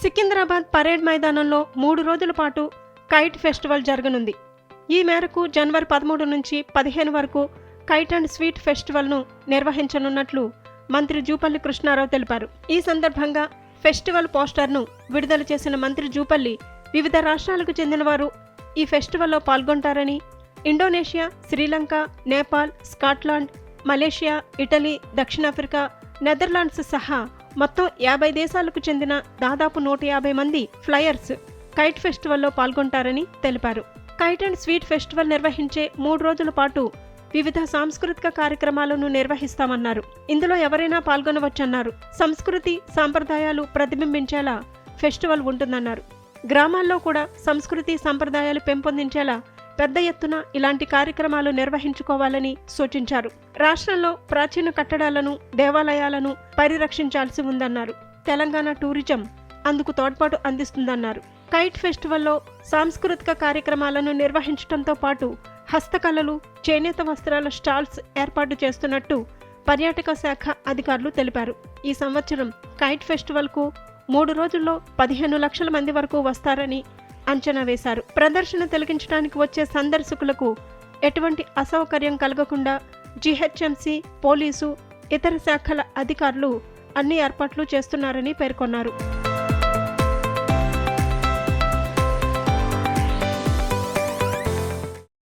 Secunderabad parade మైదానంలో 3 రోజుల పాటు కైట్ ఫెస్టివల్ జరగనుంది. ఈ మేరకు జనవరి 13 నుంచి 15 వరకు కైట్ అండ్ స్వీట్ ఫెస్టివల్ను నిర్వహించనున్నట్లు మంత్రి జూపల్లి కృష్ణారావు తెలిపారు. ఈ సందర్భంగా ఫెస్టివల్ పోస్టర్ను విడుదల చేసిన మంత్రి జూపల్లి వివిధ రాష్ట్రాలకు చెందిన వారు ఈ ఫెస్టివల్లో పాల్గొంటారని, Indonesia, Sri Lanka, Nepal, Scotland, Malaysia, Italy, దక్షిణాఫ్రికా, నెదర్లాండ్స్ సహా మొత్తం 50 దేశాలకు చెందిన దాదాపు 150 మంది ఫ్లయర్స్ కైట్ ఫెస్టివల్లో పాల్గొంటారని తెలిపారు. కైట్ అండ్ స్వీట్ ఫెస్టివల్ నిర్వహించే 3 రోజుల పాటు వివిధ సాంస్కృతిక కార్యక్రమాలను నిర్వహిస్తామన్నారు. ఇందులో ఎవరైనా పాల్గొనవచ్చన్నారు. సంస్కృతి, సాంప్రదాయాలు ప్రతిబింబించేలా ఫెస్టివల్ ఉంటుందన్నారు. గ్రామాల్లో కూడా సంస్కృతి, సంప్రదాయాలు పెంపొందించేలా పెద్ద ఎత్తున ఇలాంటి కార్యక్రమాలు నిర్వహించుకోవాలని సూచించారు. రాష్ట్రంలో ప్రాచీన కట్టడాలను, దేవాలయాలను పరిరక్షించాల్సి ఉందన్నారు. తెలంగాణ టూరిజం అందుకు తోడ్పాటు అందిస్తుందన్నారు. కైట్ ఫెస్టివల్లో సాంస్కృతిక కార్యక్రమాలను నిర్వహించడంతో పాటు హస్తకళలు, చేనేత వస్త్రాల స్టాల్స్ ఏర్పాటు చేస్తున్నట్టు పర్యాటక శాఖ అధికారులు తెలిపారు. ఈ సంవత్సరం కైట్ ఫెస్టివల్కు 3 రోజుల్లో 15 లక్షల మంది వరకు వస్తారని అంచనా వేశారు. ప్రదర్శన తిలకించడానికి వచ్చే సందర్శకులకు ఎటువంటి అసౌకర్యం కలగకుండా జీహెచ్ఎంసీ, పోలీసు, ఇతర శాఖల అధికారులు అన్ని ఏర్పాట్లు చేస్తున్నారని పేర్కొన్నారు.